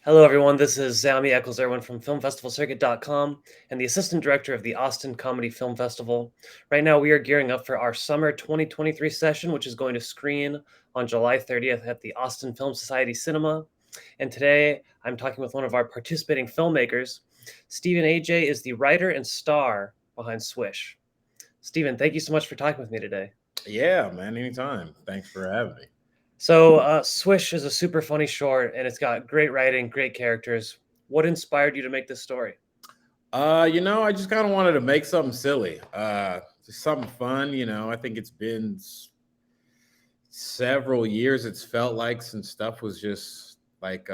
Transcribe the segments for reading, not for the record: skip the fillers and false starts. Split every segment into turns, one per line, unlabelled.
Hello, everyone. This is Zami Eccles-Irwin from FilmFestivalCircuit.com and the Assistant Director of the Austin Comedy Film Festival. Right now, we are gearing up for our Summer 2023 session, which is going to screen on July 30th at the Austin Film Society Cinema. And today, I'm talking with one of our participating filmmakers. Stephen Agyei is the writer and star behind Swish. Stephen, thank you so much for talking with me today.
Yeah, man, anytime. Thanks for having me.
So, Swish is a super funny short, and it's got great writing, great characters. What inspired you to make this story?
I just kind of wanted to make something silly. Just something fun, I think it's been several years it's felt like since stuff was just like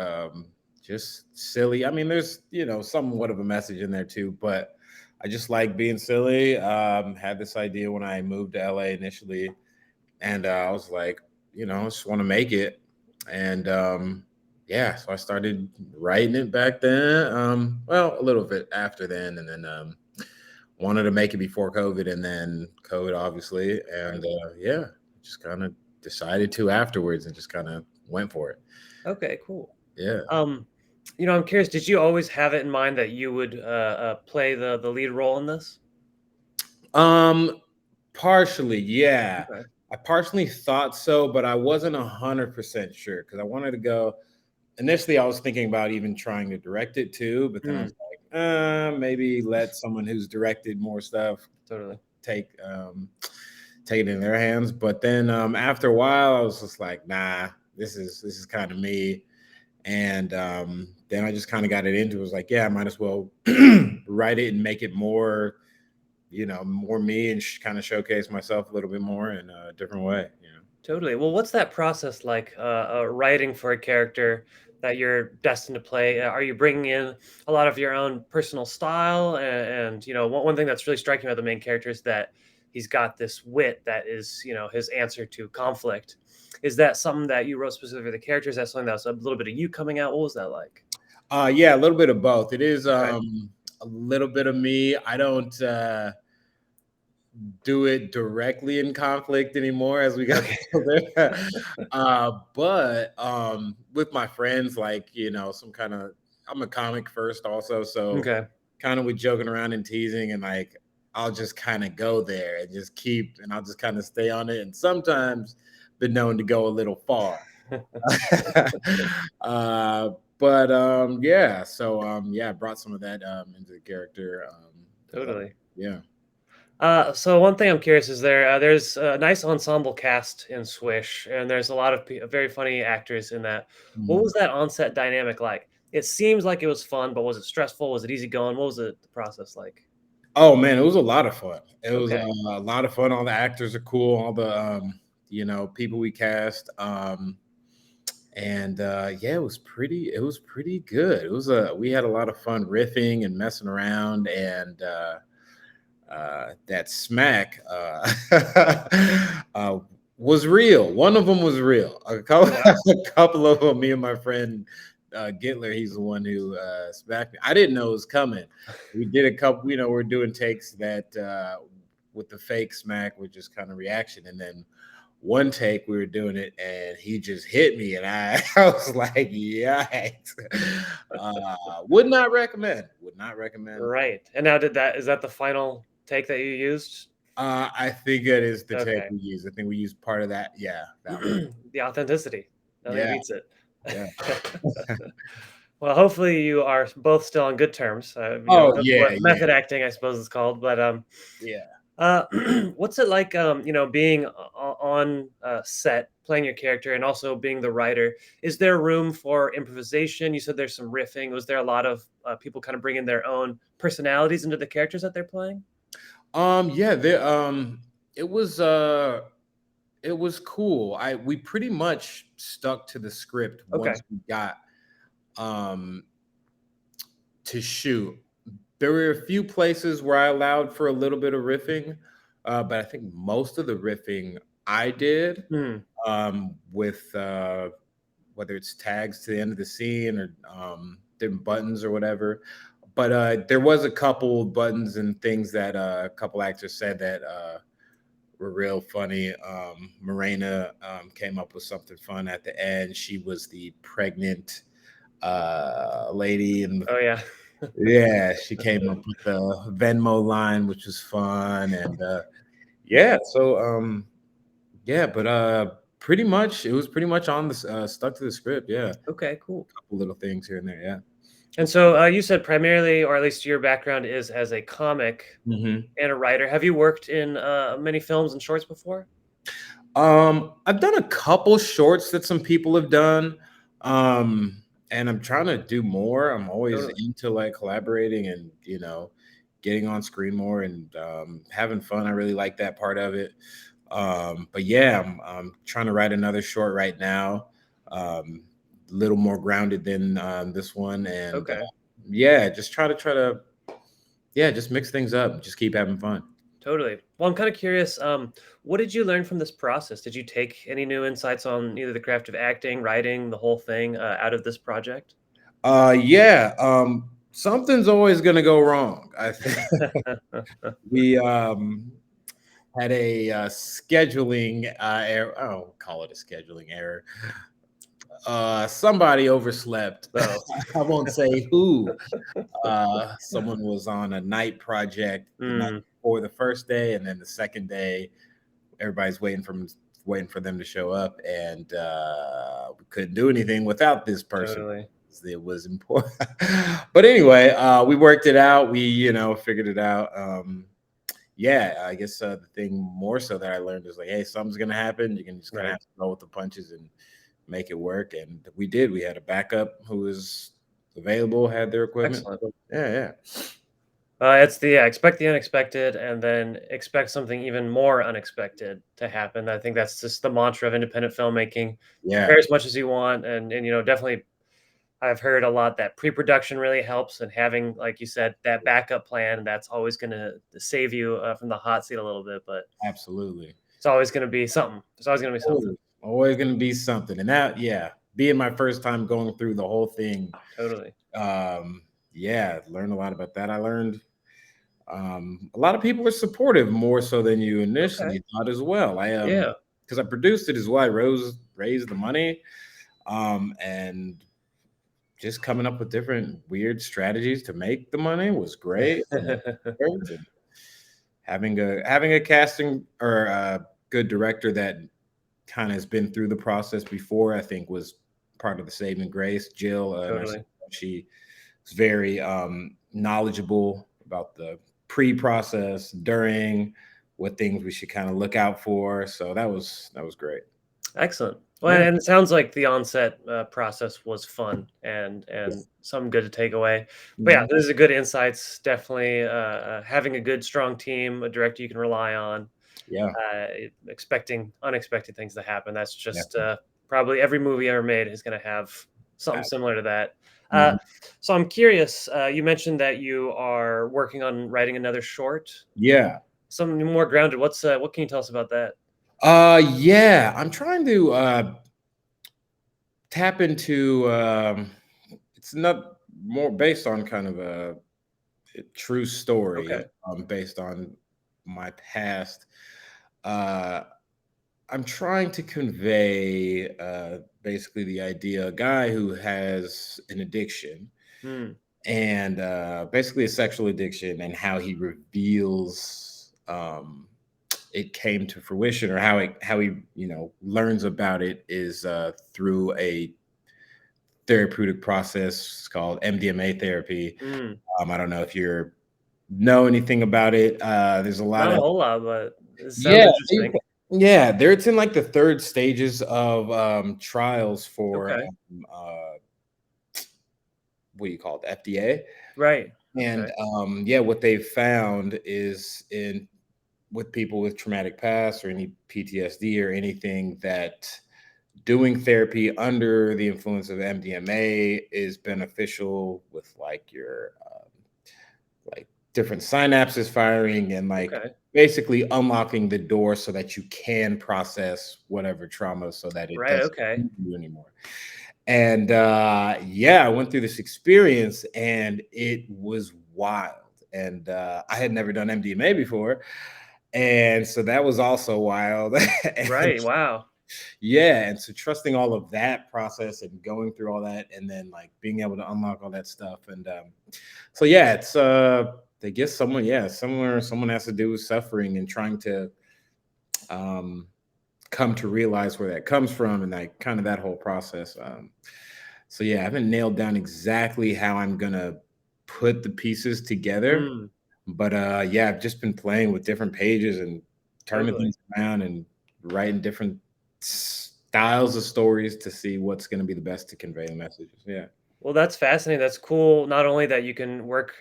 just silly. I mean, there's, somewhat of a message in there too, but I just like being silly. Had this idea when I moved to LA initially, and I was like, I just want to make it. And yeah, so I started writing it back then. Well, a little bit after then, and then wanted to make it before COVID, and then COVID, obviously. And yeah, just kind of decided to afterwards, and just kind of went for it.
Okay, cool.
Yeah.
Um, I'm curious, did you always have it in mind that you would play the lead role in this?
Um, Partially, yeah.
Okay.
I partially thought so, but I wasn't 100% sure because I wanted to go. Initially, I was thinking about even trying to direct it too, but then I
Mm,
was like, maybe let someone who's directed more stuff
totally.
take take it in their hands. But then after a while, I was just like, nah, this is kind of me. And then I just kind of got it into it. Was like, yeah, I might as well write it and make it more, more me and kind of showcase myself a little bit more in a different way.
Totally. Well, what's that process like, writing for a character that you're destined to play? Are you bringing in a lot of your own personal style? And one thing that's really striking about the main character is that he's got this wit that is, his answer to conflict. Is that something that you wrote specifically for the character? Is that something that was a little bit of you coming out? What was that like?
Yeah, a little bit of both. It is
Okay.
a little bit of me. I don't do it directly in conflict anymore as we got
Okay.
older. But with my friends, like, some kind of, I'm a comic first also. So
Okay.
kind of with joking around and teasing, and like, I'll just kind of go there and just and I'll just kind of stay on it. And sometimes been known to go a little far. uh, but yeah, so yeah, I brought some of that into the character.
Totally.
Yeah.
So one thing I'm curious is there's a nice ensemble cast in Swish, and there's a lot of very funny actors in that. What
Mhm.
was that on-set dynamic like? It seems like it was fun, but was it stressful? Was it easy going? What was the process like?
Oh man, it was a lot of fun. It was
Okay.
a lot of fun. All the actors are cool. All the people we cast. And yeah, it was pretty good. We had a lot of fun riffing and messing around, and that smack uh, was real. One of them was real. A couple,
Yeah.
a couple of them, me and my friend Gittler, he's the one who smacked me. I didn't know it was coming. We did a couple, we're doing takes that with the fake smack, with just kind of reaction. And then one take we were doing it and he just hit me, and I was like, yikes. Would not recommend. Would not recommend.
Right. And now is that the final take that you used?
I think that is the take
Okay.
we use. I think we use part of that. Yeah, that one.
The authenticity. Nothing
Yeah,
beats it.
yeah.
Well, hopefully you are both still on good terms.
Oh
That's
yeah,
what
yeah,
method acting, I suppose, is called. But
yeah.
Uh, what's it like, being on set, playing your character, and also being the writer? Is there room for improvisation? You said there's some riffing. Was there a lot of people kind of bringing their own personalities into the characters that they're playing?
Yeah, it was uh it was cool. We pretty much stuck to the script
Okay.
once we got um to shoot. There were a few places where I allowed for a little bit of riffing, but I think most of the riffing I did
Hmm.
with whether it's tags to the end of the scene or different buttons or whatever. But there was a couple buttons and things that a couple actors said that were real funny. Morena came up with something fun at the end. She was the pregnant lady, and
Oh yeah.
yeah, she came up with the Venmo line, which was fun, and yeah, so yeah, but pretty much it was pretty much on the stuck to the script. Yeah,
Okay, cool.
couple little things here and there. Yeah.
And so you said primarily, or at least your background is as a comic
hmm
and a writer. Have you worked in many films and shorts before?
I've done a couple shorts that some people have done. Um, and I'm trying to do more. I'm always
Totally.
into like collaborating and getting on screen more and having fun. I really like that part of it. But yeah, I'm trying to write another short right now. A little more grounded than this one, and
Okay.
yeah, just try to yeah, just mix things up. Just keep having fun.
Totally. Well, I'm kind of curious. What did you learn from this process? Did you take any new insights on either the craft of acting, writing, the whole thing out of this project?
Yeah, something's always gonna go wrong. I think we had a scheduling error. Oh, call it a scheduling error. Somebody overslept.
Oh.
I won't say who. Someone was on a night project the night
Mm,
before the first day, and then the second day, everybody's waiting for them to show up, and we couldn't do anything without this person.
totally.
It was important. But anyway, we worked it out. We, figured it out. Yeah, I guess the thing more so that I learned is like, hey, something's gonna happen. You can just kind of
Right.
have to roll with the punches and make it work. And we did. We had a backup who was available, had their equipment.
Excellent.
So, yeah, yeah,
It's the expect the unexpected and then expect something even more unexpected to happen. I think that's just the mantra of independent filmmaking.
yeah,
Prepare as much as you want, and definitely I've heard a lot that pre-production really helps, and having, like you said, that backup plan, that's always going to save you from the hot seat a little bit. But
absolutely.
it's always going to be something. There's always going to be something.
Always gonna be something. And that, yeah, being my first time going through the whole thing,
Totally.
um, yeah, learned a lot about that. I learned a lot of people are supportive more so than you
Okay.
initially thought as well. I
Yeah.
because I produced it as well. I raised the money, and just coming up with different weird strategies to make the money was great. And it worked. And having a casting or a good director that kind of has been through the process before, I think was part of the saving grace. Jill, Narciso,
Totally.
she was very knowledgeable about the pre-process, during, what things we should kind of look out for. So that was great.
Excellent. Well,
Yeah.
and it sounds like the onset process was fun and some good to take away. But yeah,
Mhm.
this is a good insights. Definitely having a good, strong team, a director you can rely on,
Yeah.
expecting unexpected things to happen. That's just
Definitely.
probably every movie ever made is going to have something similar to that. Uh,
Mhm.
so I'm curious. You mentioned that you are working on writing another short,
Yeah.
something more grounded. What can you tell us about that?
Yeah. I'm trying to tap into it's not more based on kind of a true story,
Okay.
based on my past. Uh I'm trying to convey basically the idea, a guy who has an addiction,
Hmm.
and basically a sexual addiction, and how he reveals it came to fruition, or how he learns about it is through a therapeutic process called MDMA therapy.
Hmm.
I don't know if you know anything about it. There's a lot
Not a
of
whole lot, but it sounds
yeah,
interesting.
yeah, there it's in like the third stages of trials for
Okay.
what do you call it, FDA.
Right.
And
Okay.
yeah, what they've found is in with people with traumatic past or any PTSD or anything, that doing therapy under the influence of MDMA is beneficial with like your like different synapses firing, and like
Okay.
basically unlocking the door so that you can process whatever trauma so that it
Right,
doesn't
okay.
need you anymore. And yeah, I went through this experience and it was wild. And I had never done MDMA before. And so that was also wild. And
Right, wow.
Yeah, and so trusting all of that process and going through all that, and then like being able to unlock all that stuff, and so yeah, it's I guess someone, yeah, somewhere someone has to do with suffering and trying to um come to realize where that comes from, and like kind of that whole process. So yeah, I haven't nailed down exactly how I'm gonna put the pieces together,
Mm,
but yeah, I've just been playing with different pages and turning
totally.
things around and writing different styles of stories to see what's going to be the best to convey the messages. Yeah.
Well, that's fascinating. That's cool. Not only that you can work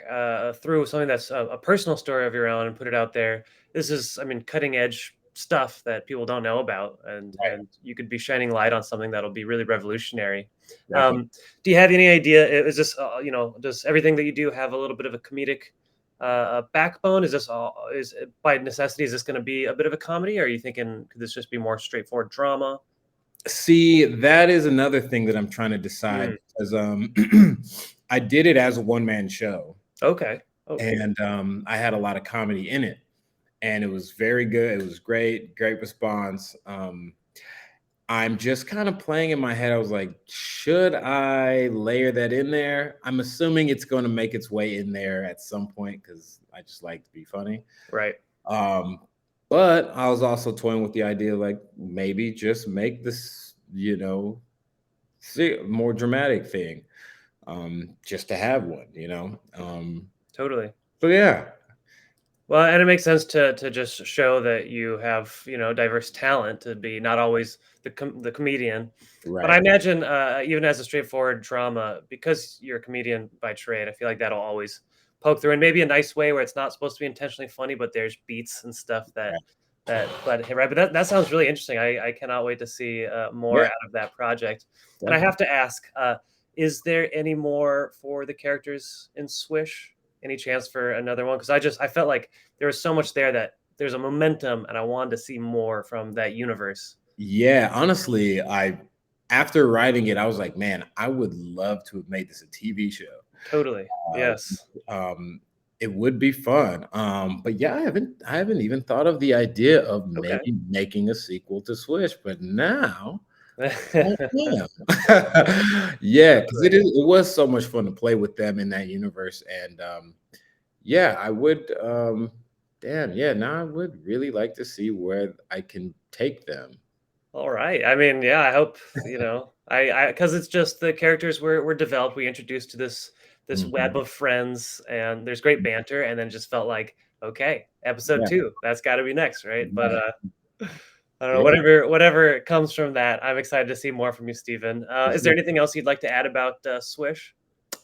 through something that's a personal story of your own and put it out there. This is, I mean, cutting edge stuff that people don't know about,
Right.
and you could be shining light on something that'll be really revolutionary.
Definitely.
Do you have any idea? Is this, does everything that you do have a little bit of a comedic backbone? Is this all is by necessity? Is this going to be a bit of a comedy? Or are you thinking could this just be more straightforward drama?
See, that is another thing that I'm trying to decide
Mm,
because I did it as a one man show,
okay. Oh, cool.
and I had a lot of comedy in it, and it was very good. It was great, great response. I'm just kind of playing in my head. I was like, should I layer that in there? I'm assuming it's going to make its way in there at some point because I just like to be funny.
Right.
Um, but I was also toying with the idea, like maybe just make this, more dramatic thing, just to have one,
Totally.
So yeah,
Well, and it makes sense to just show that you have, diverse talent to be not always the comedian. But I
right,
imagine, even as a straightforward drama, because you're a comedian by trade, I feel like that'll always poke through in maybe a nice way where it's not supposed to be intentionally funny, but there's beats and stuff
right,
but hey, right. But that sounds really interesting. I cannot wait to see more
yeah,
out of that project. And I
definitely.
have to ask, is there any more for the characters in Swish? Any chance for another one? Because I felt like there was so much there that there's a momentum, and I wanted to see more from that universe.
Yeah, honestly, I after writing it, I was like, man, I would love to have made this a TV show.
Totally.
Uh,
Yes.
um, it would be fun. But yeah, I haven't even thought of the idea of
Okay.
maybe making a sequel to Swish, but now yeah. Yeah, because
Totally.
it was so much fun to play with them in that universe. And yeah, I would damn, yeah, now I would really like to see where I can take them.
All right. I mean, yeah, I hope, because it's just the characters were developed. We introduced to this web
Mhm.
of friends, and there's great banter, and then just felt like, okay, episode
Yeah,
2, that's got to be next, right? But
right.
I don't know,
Yeah,
whatever comes from that. I'm excited to see more from you, Stephen.
for
Is there
sure.
anything else you'd like to add about Swish?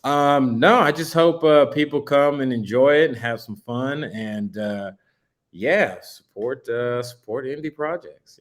No, I just hope people come and enjoy it and have some fun, and yeah, support indie projects.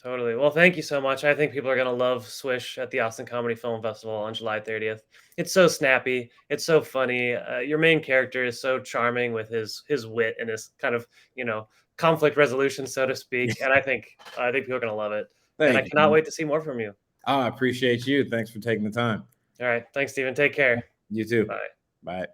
Totally. Well, thank you so much. I think people are going to love Swish at the Austin Comedy Film Festival on July 30th. It's so snappy. It's so funny. Your main character is so charming with his wit and his kind of, you know, conflict resolution, so to speak. And I think people are going to love it. And I
Thank you,
cannot
man.
wait to see more from you.
I appreciate you. Thanks for taking the time.
All right. Thanks, Stephen. Take care.
You too.
Bye.
Bye.